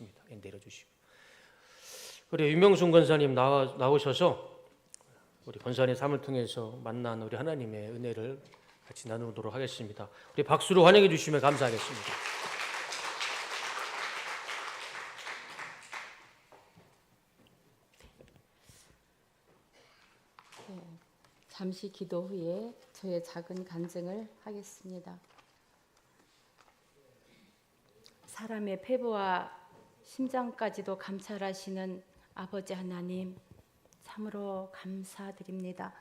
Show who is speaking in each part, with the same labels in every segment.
Speaker 1: 있습니다. 내려주시고. 우리 윤명순 권사님 나오셔서 우리 권사님 삶을 통해서 만난 우리 하나님의 은혜를 같이 나누도록 하겠습니다. 우리 박수로 환영해 주시면 감사하겠습니다.
Speaker 2: 잠시 기도 후에 저의 작은 간증을 하겠습니다. 사람의 폐부와 심장까지도 감찰하시는 아버지 하나님, 참으로 감사드립니다.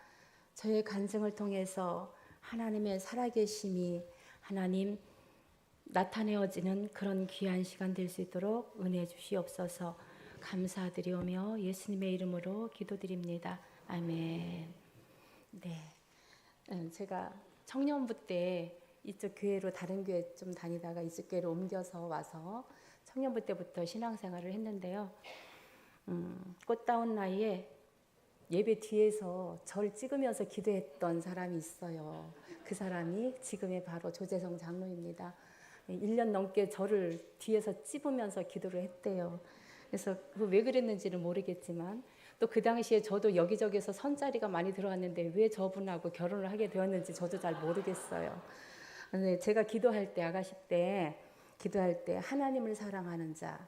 Speaker 2: 저의 간증을 통해서 하나님의 살아계심이 하나님 나타내어지는 그런 귀한 시간 될 수 있도록 은혜 주시옵소서. 감사드리오며 예수님의 이름으로 기도드립니다. 아멘. 네, 제가 청년부 때 이쪽 교회로 다른 교회 좀 다니다가 이쪽 교회로 옮겨서 와서 청년부 때부터 신앙생활을 했는데요. 꽃다운 나이에 예배 뒤에서 저를 찍으면서 기도했던 사람이 있어요. 그 사람이 지금의 바로 조재성 장로입니다. 1년 넘게 저를 뒤에서 찝으면서 기도를 했대요. 그래서 왜 그랬는지는 모르겠지만 또 그 당시에 저도 여기저기서 선자리가 많이 들어왔는데 왜 저분하고 결혼을 하게 되었는지 저도 잘 모르겠어요. 근데 제가 기도할 때 아가씨 때 기도할 때 하나님을 사랑하는 자,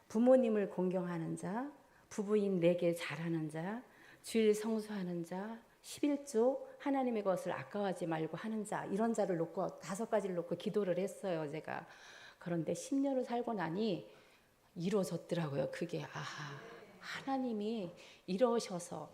Speaker 2: 부모님을 공경하는 자, 부부인 내게 잘하는 자, 주일 성수하는 자, 11조 하나님의 것을 아까워하지 말고 하는 자, 이런 자를 놓고 5가지를 놓고 기도를 했어요, 제가. 그런데 10년을 살고 나니 이루어졌더라고요. 그게 하나님이 이러셔서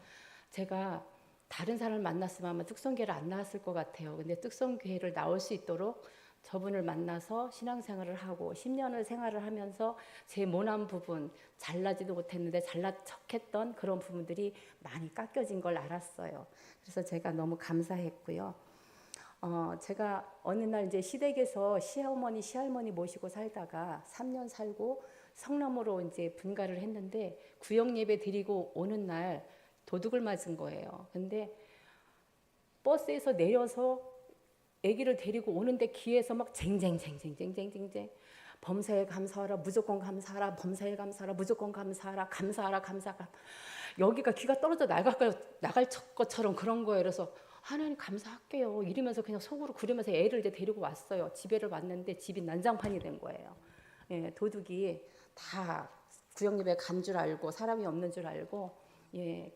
Speaker 2: 제가 다른 사람을 만났으면 아마 뚝성교회를 안 나왔을 것 같아요. 근데 뚝성교회를 나올 수 있도록 저분을 만나서 신앙생활을 하고 10년을 생활을 하면서 제 모난 부분, 잘나지도 못했는데 잘난 척했던 그런 부분들이 많이 깎여진 걸 알았어요. 그래서 제가 너무 감사했고요. 제가 어느 날 이제 시댁에서 시어머니, 시할머니 모시고 살다가 3년 살고 성남으로 이제 분가를 했는데 구역 예배 드리고 오는 날 도둑을 맞은 거예요. 근데 버스에서 내려서 아기를 데리고 오는데 귀에서 막 쟁쟁쟁쟁쟁쟁쟁쟁 범사에 감사하라, 무조건 감사하라, 범사에 감사하라, 무조건 감사하라, 감사하라, 감사하라. 여기가 귀가 떨어져 나갈 것처럼 그런 거예요. 그래서 하나님 감사할게요 이러면서 그냥 속으로 그러면서 애를 이제 데리고 왔어요. 집에를 왔는데 집이 난장판이 된 거예요. 예, 도둑이 다 구역예배 간 줄 알고 사람이 없는 줄 알고, 예,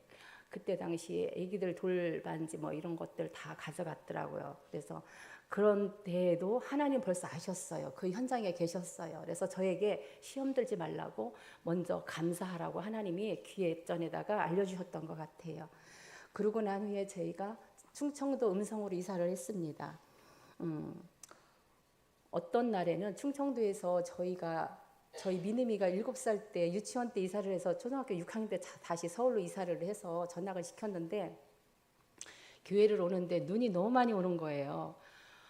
Speaker 2: 그때 당시에 애기들 돌반지 뭐 이런 것들 다 가져갔더라고요. 그래서 그런데도 하나님 벌써 아셨어요. 그 현장에 계셨어요. 그래서 저에게 시험 들지 말라고 먼저 감사하라고 하나님이 귀에 전에다가 알려주셨던 것 같아요. 그러고 난 후에 저희가 충청도 음성으로 이사를 했습니다. 어떤 날에는 충청도에서 저희 미님이가 7살 때 유치원 때 이사를 해서 초등학교 6학년 때 다시 서울로 이사를 해서 전학을 시켰는데 교회를 오는데 눈이 너무 많이 오는 거예요.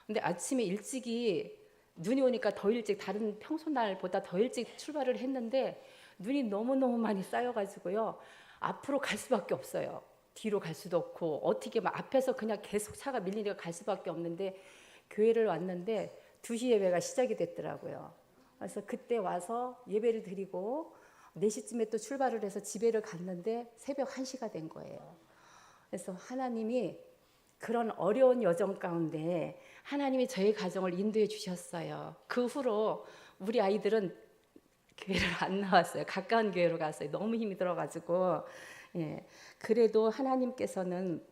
Speaker 2: 근데 아침에 일찍이 눈이 오니까 더 일찍 다른 평소 날보다 더 일찍 출발을 했는데 눈이 너무너무 많이 쌓여가지고요. 앞으로 갈 수밖에 없어요. 뒤로 갈 수도 없고 어떻게 막 앞에서 그냥 계속 차가 밀리니까 갈 수밖에 없는데 교회를 왔는데 2시 예배가 시작이 됐더라고요. 그래서 그때 와서 예배를 드리고 4시쯤에 또 출발을 해서 집에를 갔는데 새벽 1시가 된 거예요. 그래서 하나님이 그런 어려운 여정 가운데 하나님이 저희 가정을 인도해 주셨어요. 그 후로 우리 아이들은 교회를 안 나왔어요. 가까운 교회로 갔어요. 너무 힘이 들어가지고. 예. 그래도 하나님께서는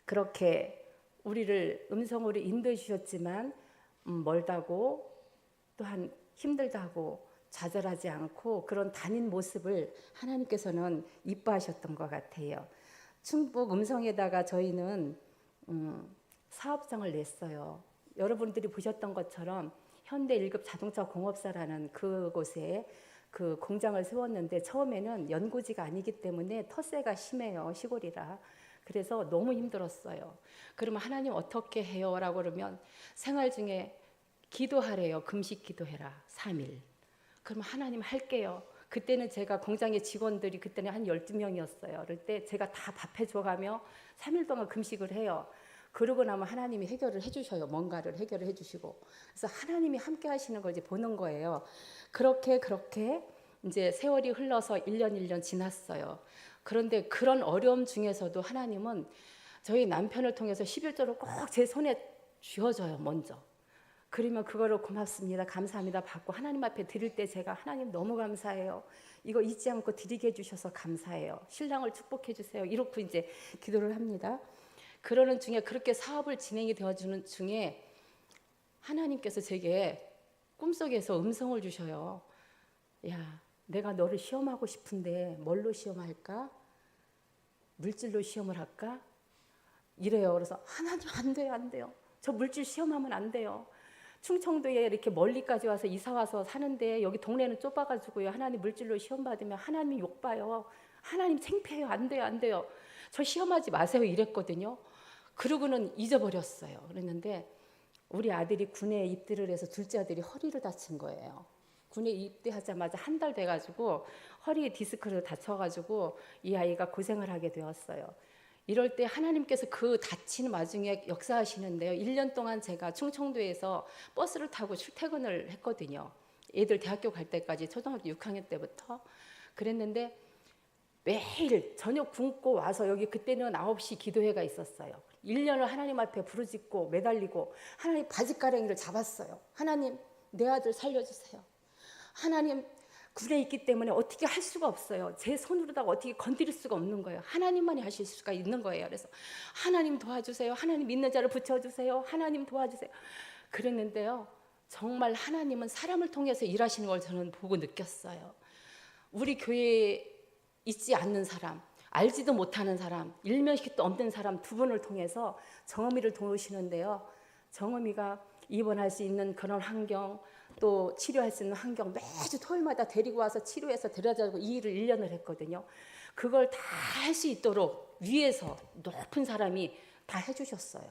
Speaker 2: 그렇게 우리를 음성으로 인도해 주셨지만 멀다고 또한 힘들다고 좌절하지 않고 그런 다닌 모습을 하나님께서는 이뻐하셨던 것 같아요. 충북 음성에다가 저희는 사업장을 냈어요. 여러분들이 보셨던 것처럼 현대 1급 자동차 공업사라는 그곳에 그 공장을 세웠는데 처음에는 연고지가 아니기 때문에 텃세가 심해요. 시골이라. 그래서 너무 힘들었어요. 그러면 하나님 어떻게 해요? 라고 그러면 생활 중에 기도하래요. 금식 기도해라. 3일. 그러면 하나님 할게요. 그때는 제가 공장의 직원들이 그때는 한 12명이었어요. 그럴 때 제가 다 밥해 줘가며 3일 동안 금식을 해요. 그러고 나면 하나님이 해결을 해주셔요. 뭔가를 해결을 해주시고. 그래서 하나님이 함께 하시는 걸 이제 보는 거예요. 그렇게 이제 세월이 흘러서 1년 지났어요. 그런데 그런 어려움 중에서도 하나님은 저희 남편을 통해서 11조를 꼭 제 손에 쥐어줘요. 먼저. 그러면 그거를 고맙습니다, 감사합니다 받고 하나님 앞에 드릴 때 제가 하나님 너무 감사해요. 이거 잊지 않고 드리게 해주셔서 감사해요. 신랑을 축복해 주세요. 이렇게 이제 기도를 합니다. 그러는 중에 그렇게 사업을 진행이 되어주는 중에 하나님께서 제게 꿈속에서 음성을 주셔요. 야, 내가 너를 시험하고 싶은데 뭘로 시험할까? 물질로 시험을 할까? 이래요. 그래서 하나님 안 돼요, 안 돼요. 저 물질 시험하면 안 돼요. 충청도에 이렇게 멀리까지 와서 이사 와서 사는데 여기 동네는 좁아가지고요. 하나님 물질로 시험 받으면 하나님이 욕 봐요. 하나님 창피해요. 안 돼요, 안 돼요. 저 시험하지 마세요. 이랬거든요. 그러고는 잊어버렸어요. 그랬는데 우리 아들이 군에 입대를 해서 둘째 아들이 허리를 다친 거예요. 군에 입대하자마자 한 달 돼가지고 허리에 디스크를 다쳐가지고 이 아이가 고생을 하게 되었어요. 이럴 때 하나님께서 그 다치는 와중에 역사하시는데요. 1년 동안 제가 충청도에서 버스를 타고 출퇴근을 했거든요. 애들 대학교 갈 때까지 초등학교 6학년 때부터 그랬는데 매일 저녁 굶고 와서 여기 그때는 9시 기도회가 있었어요. 1년을 하나님 앞에 부르짖고 매달리고 하나님 바지가랑이를 잡았어요. 하나님 내 아들 살려주세요. 하나님 군에 있기 때문에 어떻게 할 수가 없어요. 제 손으로다가 어떻게 건드릴 수가 없는 거예요. 하나님만이 하실 수가 있는 거예요. 그래서 하나님 도와주세요. 하나님 믿는 자를 붙여주세요. 하나님 도와주세요. 그랬는데요. 정말 하나님은 사람을 통해서 일하시는 걸 저는 보고 느꼈어요. 우리 교회에 있지 않는 사람, 알지도 못하는 사람, 일면식도 없는 사람 두 분을 통해서 정음이를 도우시는데요. 정음이가 입원할 수 있는 그런 환경, 또 치료할 수 있는 환경 매주 토요일마다 데리고 와서 치료해서 데려다주고 이 일을 1년을 했거든요. 그걸 다 할 수 있도록 위에서 높은 사람이 다 해주셨어요.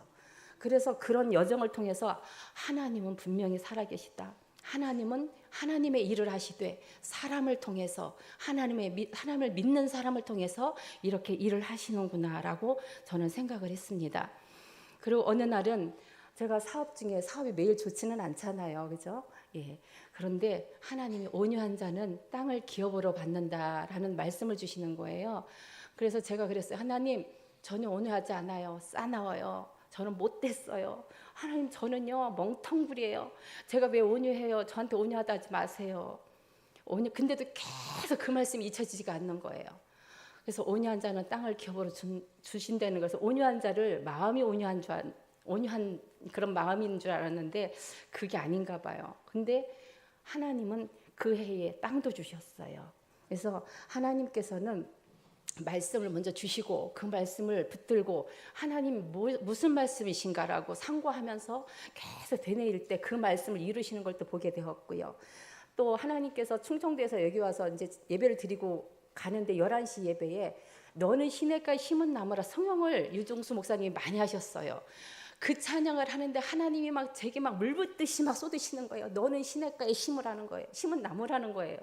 Speaker 2: 그래서 그런 여정을 통해서 하나님은 분명히 살아계시다. 하나님은 하나님의 일을 하시되 사람을 통해서 하나님을 믿는 사람을 통해서 이렇게 일을 하시는구나라고 저는 생각을 했습니다. 그리고 어느 날은 제가 사업 중에 사업이 매일 좋지는 않잖아요. 그죠? 예. 그런데 하나님이 온유한 자는 땅을 기업으로 받는다라는 말씀을 주시는 거예요. 그래서 제가 그랬어요. 하나님, 전혀 온유하지 않아요. 싸나워요. 저는 못됐어요. 하나님, 저는요 멍텅구리예요. 제가 왜 온유해요? 저한테 온유하다 하지 마세요. 근데도 계속 그 말씀이 잊혀지지가 않는 거예요. 그래서 온유한 자는 땅을 기업으로 주신다는 것은 온유한 자를 마음이 온유한 그런 마음인 줄 알았는데 그게 아닌가 봐요. 근데 하나님은 그 해에 땅도 주셨어요. 그래서 하나님께서는 말씀을 먼저 주시고 그 말씀을 붙들고 하나님 무슨 말씀이신가라고 상고하면서 계속 되뇌일 때 그 말씀을 이루시는 걸 또 보게 되었고요. 또 하나님께서 충청도에서 여기 와서 이제 예배를 드리고 가는데 11시 예배에 너는 시냇가에 심은 나무라 성령을 유종수 목사님이 많이 하셨어요. 그 찬양을 하는데 하나님이 막 제게 막 물붓듯이 막 쏟으시는 거예요. 너는 시냇가에 심으라는 거예요. 심은 나무라는 거예요.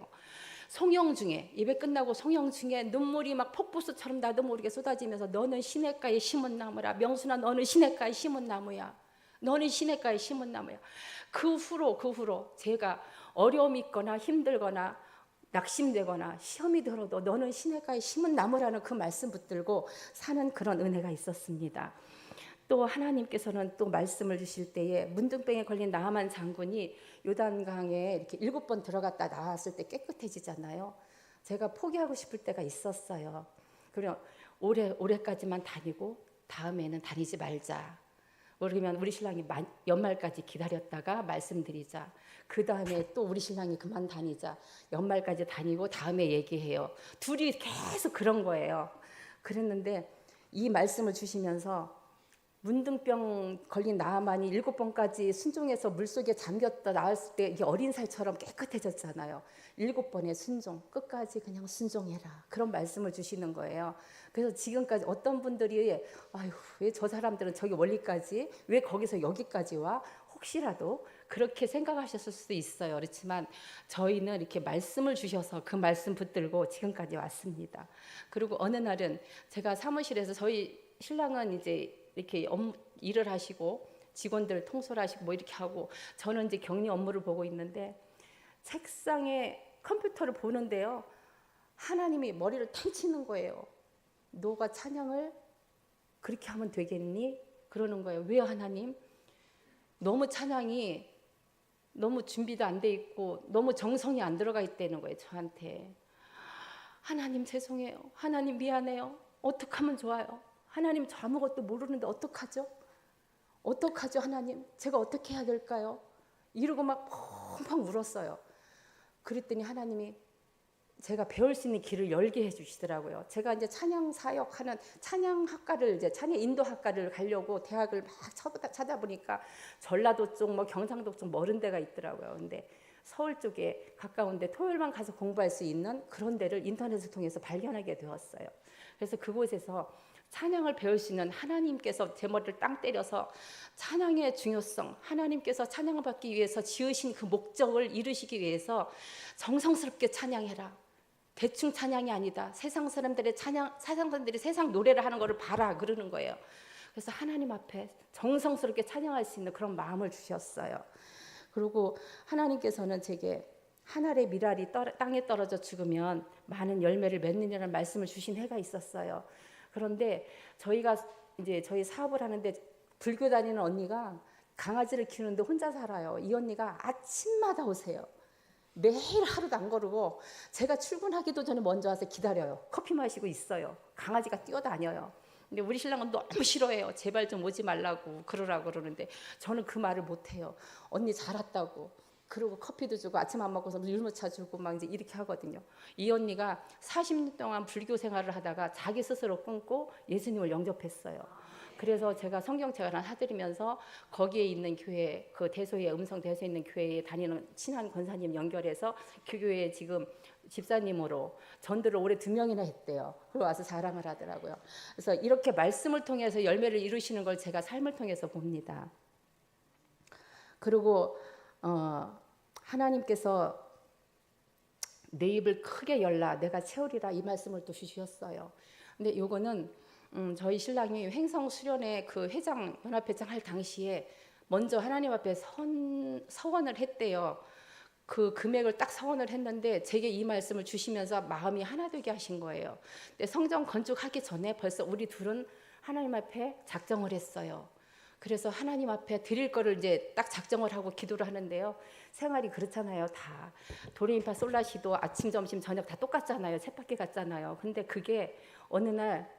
Speaker 2: 송영 중에 예배 끝나고 송영 중에 눈물이 막 폭포수처럼 나도 모르게 쏟아지면서 너는 시냇가에 심은 나무라. 명순아 너는 시냇가에 심은 나무야. 너는 시냇가에 심은 나무야. 그 후로 제가 어려움이 있거나 힘들거나 낙심되거나 시험이 들어도 너는 시냇가에 심은 나무라는 그 말씀 붙들고 사는 그런 은혜가 있었습니다. 또 하나님께서는 또 말씀을 주실 때에 문둥병에 걸린 나아만 장군이 요단강에 이렇게 7번 들어갔다 나왔을 때 깨끗해지잖아요. 제가 포기하고 싶을 때가 있었어요. 그럼 올해까지만 다니고 다음에는 다니지 말자. 그러면 우리 신랑이 연말까지 기다렸다가 말씀드리자. 그 다음에 또 우리 신랑이 그만 다니자. 연말까지 다니고 다음에 얘기해요. 둘이 계속 그런 거예요. 그랬는데 이 말씀을 주시면서 문둥병 걸린 나아만이 7번까지 순종해서 물속에 잠겼다 나왔을 때 이게 어린 살처럼 깨끗해졌잖아요. 7번의 순종, 끝까지 그냥 순종해라. 그런 말씀을 주시는 거예요. 그래서 지금까지 어떤 분들이 아유, 왜 저 사람들은 저기 멀리까지, 왜 거기서 여기까지 와? 혹시라도 그렇게 생각하셨을 수도 있어요. 그렇지만 저희는 이렇게 말씀을 주셔서 그 말씀 붙들고 지금까지 왔습니다. 그리고 어느 날은 제가 사무실에서 저희 신랑은 이제 이렇게 일을 하시고 직원들 통솔 하시고 뭐 이렇게 하고 저는 이제 격리 업무를 보고 있는데 책상에 컴퓨터를 보는데요. 하나님이 머리를 탕 치는 거예요. 너가 찬양을 그렇게 하면 되겠니? 그러는 거예요. 왜요, 하나님? 너무 찬양이 너무 준비도 안 돼 있고 너무 정성이 안 들어가 있다는 거예요, 저한테. 하나님 죄송해요. 하나님 미안해요. 어떻게 하면 좋아요? 하나님 저 아무것도 모르는데 어떡하죠? 어떡하죠, 하나님? 제가 어떻게 해야 될까요? 이러고 막 펑펑 울었어요. 그랬더니 하나님이 제가 배울 수 있는 길을 열게 해주시더라고요. 제가 이제 찬양 사역하는 찬양학과를 이제 찬양 인도학과를 가려고 대학을 막 찾아보니까 전라도 쪽, 뭐 경상도 쪽 멀은 데가 있더라고요. 근데 서울 쪽에 가까운데 토요일만 가서 공부할 수 있는 그런 데를 인터넷을 통해서 발견하게 되었어요. 그래서 그곳에서 찬양을 배울 수 있는 하나님께서 제 머리를 땅 때려서 찬양의 중요성, 하나님께서 찬양을 받기 위해서 지으신 그 목적을 이루시기 위해서 정성스럽게 찬양해라. 대충 찬양이 아니다. 세상 사람들의 찬양, 세상 사람들이 세상 노래를 하는 거를 봐라 그러는 거예요. 그래서 하나님 앞에 정성스럽게 찬양할 수 있는 그런 마음을 주셨어요. 그리고 하나님께서는 제게 한 알의 밀알이 땅에 떨어져 죽으면 많은 열매를 맺느냐는 말씀을 주신 해가 있었어요. 그런데 저희가 이제 저희 사업을 하는데 불교 다니는 언니가 강아지를 키우는데 혼자 살아요. 이 언니가 아침마다 오세요. 매일 하루도 안 거르고 제가 출근하기도 전에 먼저 와서 기다려요. 커피 마시고 있어요. 강아지가 뛰어다녀요. 근데 우리 신랑은 너무 싫어해요. 제발 좀 오지 말라고 그러라고 그러는데 저는 그 말을 못해요. 언니 잘 왔다고. 그리고 커피도 주고 아침 안 먹고서 율무차 주고 막 이제 이렇게 하거든요. 이 언니가 40년 동안 불교 생활을 하다가 자기 스스로 끊고 예수님을 영접했어요. 그래서 제가 성경책을 하드리면서 거기에 있는 교회, 그 대소의 음성 대소에 있는 교회에 다니는 친한 권사님 연결해서 그 교회에 지금 집사님으로 전도를 올해 2명이나 했대요. 그리고 와서 자랑을 하더라고요. 그래서 이렇게 말씀을 통해서 열매를 이루시는 걸 제가 삶을 통해서 봅니다. 그리고 하나님께서 내 입을 크게 열라 내가 채우리라 이 말씀을 또 주셨어요. 근데 요거는 저희 신랑이 횡성 수련회 그 회장 연합회장 할 당시에 먼저 하나님 앞에 서원을 했대요. 그 금액을 딱 서원을 했는데 제게 이 말씀을 주시면서 마음이 하나 되게 하신 거예요. 근데 성전 건축하기 전에 벌써 우리 둘은 하나님 앞에 작정을 했어요. 그래서 하나님 앞에 드릴 거를 이제 딱 작정을 하고 기도를 하는데요. 생활이 그렇잖아요. 다 도레미파 솔라시도 아침 점심 저녁 다 똑같잖아요. 쳇바퀴 같잖아요. 근데 그게 어느 날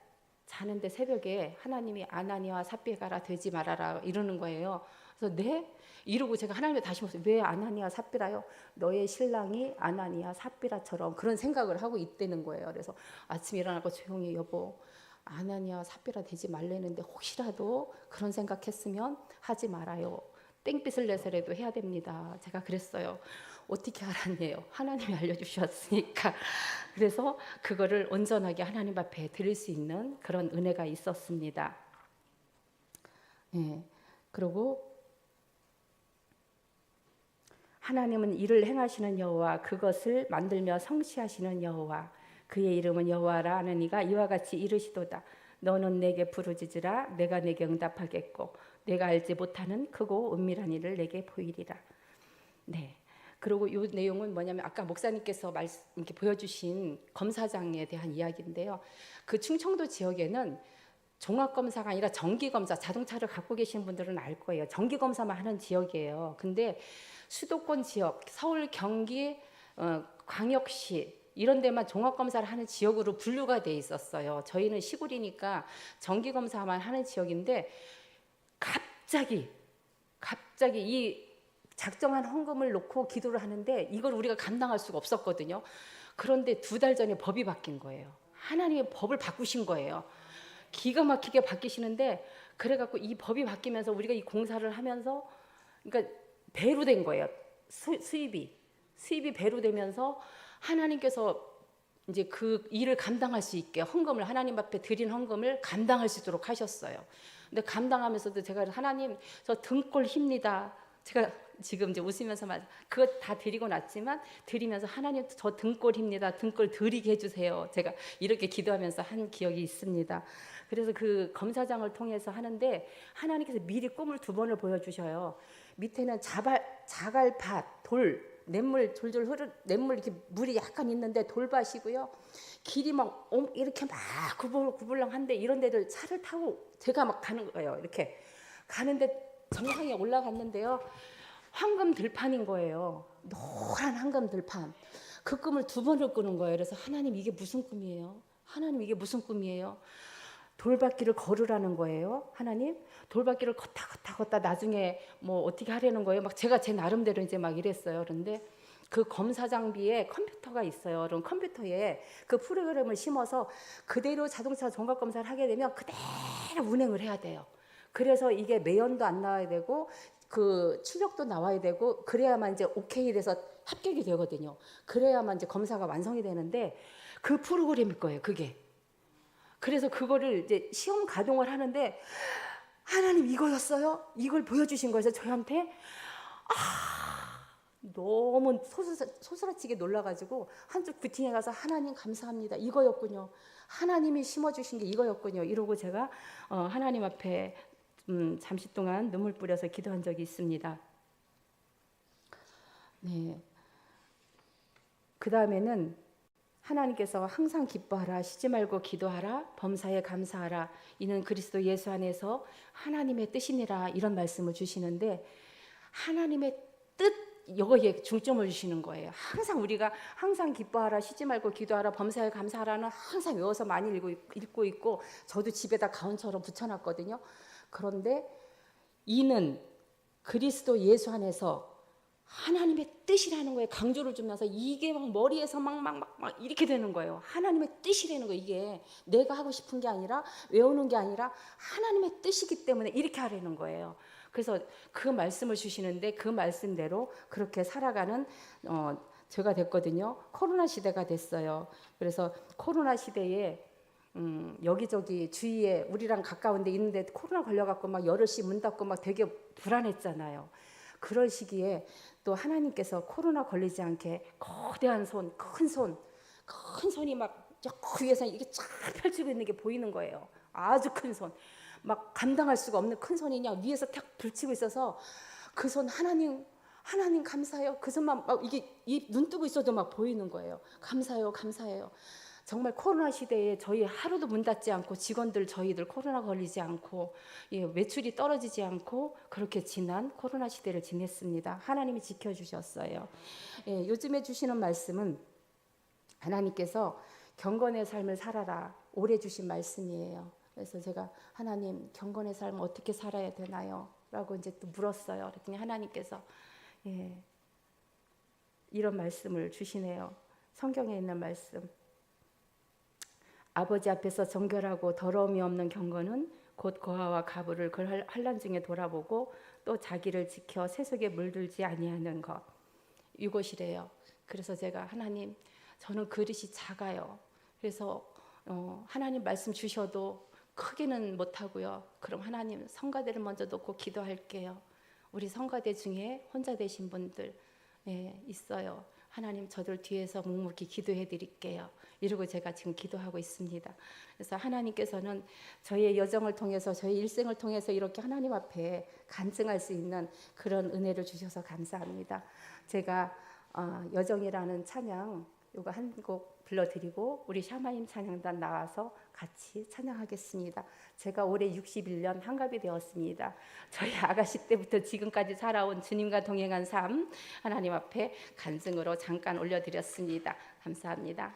Speaker 2: 자는데 새벽에 하나님이 아나니와 삽비라가 되지 말아라 이러는 거예요. 그래서 네? 이러고 제가 하나님께 다시 물었어요. 왜 아나니와 삽비라요? 너의 신랑이 아나니와 삽비라처럼 그런 생각을 하고 있다는 거예요. 그래서 아침에 일어나고 조용히 여보 아나니와 삽비라 되지 말라는데 혹시라도 그런 생각했으면 하지 말아요. 땡빛을 내서라도 해야 됩니다. 제가 그랬어요. 어떻게 알았네요. 하나님이 알려주셨으니까. 그래서 그거를 온전하게 하나님 앞에 드릴 수 있는 그런 은혜가 있었습니다. 네. 그리고 하나님은 일을 행하시는 여호와 그것을 만들며 성취하시는 여호와 그의 이름은 여호와라 하는 이가 이와 같이 이르시도다. 너는 내게 부르짖으라 내가 내게 응답하겠고 내가 알지 못하는 크고 은밀한 일을 내게 보이리라. 네. 그리고 이 내용은 뭐냐면 아까 목사님께서 이렇게 보여주신 검사장에 대한 이야기인데요. 그 충청도 지역에는 종합검사가 아니라 정기검사, 자동차를 갖고 계신 분들은 알 거예요. 정기검사만 하는 지역이에요. 근데 수도권 지역, 서울, 경기, 광역시 이런 데만 종합검사를 하는 지역으로 분류가 돼 있었어요. 저희는 시골이니까 정기검사만 하는 지역인데 갑자기 이 작정한 헌금을 놓고 기도를 하는데 이걸 우리가 감당할 수가 없었거든요. 그런데 2달 전에 법이 바뀐 거예요. 하나님의 법을 바꾸신 거예요. 기가 막히게 바뀌시는데 그래갖고 이 법이 바뀌면서 우리가 이 공사를 하면서 그러니까 배로 된 거예요. 수입이 배로 되면서 하나님께서 이제 그 일을 감당할 수 있게 헌금을 하나님 앞에 드린 헌금을 감당할 수 있도록 하셨어요. 근데 감당하면서도 제가 하나님 저 등골 힙니다. 제가 지금 이제 웃으면서 말 그거 다 드리고 났지만 드리면서 하나님 저 등골입니다. 등골 드리게 해주세요. 제가 이렇게 기도하면서 한 기억이 있습니다. 그래서 그 검사장을 통해서 하는데 하나님께서 미리 꿈을 2번을 보여주셔요. 밑에는 자갈밭, 돌, 냇물 졸졸 흐르 냇물 이렇게 물이 약간 있는데 돌밭이고요. 길이 막 이렇게 막 구불구불랑한데 이런 데를 차를 타고 제가 막 가는 거예요. 이렇게 가는데 정상에 올라갔는데요. 황금 들판인 거예요. 노란 황금 들판. 그 꿈을 2번을 꾸는 거예요. 그래서 하나님 이게 무슨 꿈이에요? 하나님 이게 무슨 꿈이에요? 돌밭길을 걸으라는 거예요. 하나님 돌밭길을 걷다 나중에 뭐 어떻게 하려는 거예요. 막 제가 제 나름대로 이제 막 이랬어요. 그런데 그 검사 장비에 컴퓨터가 있어요. 그럼 컴퓨터에 그 프로그램을 심어서 그대로 자동차 종합 검사를 하게 되면 그대로 운행을 해야 돼요. 그래서 이게 매연도 안 나와야 되고 그 출력도 나와야 되고 그래야만 이제 오케이 돼서 합격이 되거든요. 그래야만 이제 검사가 완성이 되는데 그 프로그램일 거예요. 그게. 그래서 그거를 이제 시험 가동을 하는데 하나님 이거였어요? 이걸 보여주신 거예요. 저한테 너무 소스라치게 놀라가지고 한쪽 부팅에 가서 하나님 감사합니다. 이거였군요. 하나님이 심어주신 게 이거였군요. 이러고 제가 하나님 앞에 잠시 동안 눈물 뿌려서 기도한 적이 있습니다. 네. 그 다음에는 하나님께서 항상 기뻐하라, 쉬지 말고 기도하라, 범사에 감사하라. 이는 그리스도 예수 안에서 하나님의 뜻이니라 이런 말씀을 주시는데 하나님의 뜻 여기에 중점을 주시는 거예요. 항상 우리가 항상 기뻐하라, 쉬지 말고 기도하라, 범사에 감사하라는 항상 외워서 많이 읽고 있고 저도 집에다 가운처럼 붙여놨거든요. 그런데 이는 그리스도 예수 안에서 하나님의 뜻이라는 거에 강조를 주면서 이게 막 머리에서 막 이렇게 되는 거예요. 하나님의 뜻이라는 거 이게 내가 하고 싶은 게 아니라 외우는 게 아니라 하나님의 뜻이기 때문에 이렇게 하려는 거예요. 그래서 그 말씀을 주시는데 그 말씀대로 그렇게 살아가는 제가 됐거든요. 코로나 시대가 됐어요. 그래서 코로나 시대에 여기저기 주위에 우리랑 가까운 데 있는데 코로나 걸려갖고 막 여럿이 문 닫고 막 되게 불안했잖아요. 그럴 시기에 또 하나님께서 코로나 걸리지 않게 거대한 손, 큰 손이 막 저 위에서 이렇게 쫙 펼치고 있는 게 보이는 거예요. 아주 큰 손, 막 감당할 수가 없는 큰 손이 그냥 위에서 탁 불치고 있어서 그 손 하나님 감사해요. 그 손만 막 이게 눈 뜨고 있어도 막 보이는 거예요. 감사해요. 정말 코로나 시대에 저희 하루도 문 닫지 않고 직원들 저희들 코로나 걸리지 않고 매출이 떨어지지 않고 그렇게 지난 코로나 시대를 지냈습니다. 하나님이 지켜주셨어요. 요즘에 주시는 말씀은 하나님께서 경건의 삶을 살아라 오래 주신 말씀이에요. 그래서 제가 하나님 경건의 삶을 어떻게 살아야 되나요? 라고 이제 또 물었어요. 그랬더니 하나님께서 이런 말씀을 주시네요. 성경에 있는 말씀. 아버지 앞에서 정결하고 더러움이 없는 경건은 곧 고아와 가부를 그 환난 중에 돌아보고 또 자기를 지켜 세속에 물들지 아니하는 것. 이것이래요. 그래서 제가 하나님 저는 그릇이 작아요. 그래서 하나님 말씀 주셔도 크게는 못하고요. 그럼 하나님 성가대를 먼저 놓고 기도할게요. 우리 성가대 중에 혼자 되신 분들 있어요. 하나님 저들 뒤에서 묵묵히 기도해 드릴게요. 이러고 제가 지금 기도하고 있습니다. 그래서 하나님께서는 저희의 여정을 통해서 저희 일생을 통해서 이렇게 하나님 앞에 간증할 수 있는 그런 은혜를 주셔서 감사합니다. 제가 여정이라는 찬양 이거 한 곡 불러드리고 우리 샤마임 찬양단 나와서 같이 찬양하겠습니다. 제가 올해 61년 한갑이 되었습니다. 저희 아가씨 때부터 지금까지 살아온 주님과 동행한 삶 하나님 앞에 간증으로 잠깐 올려드렸습니다. 감사합니다.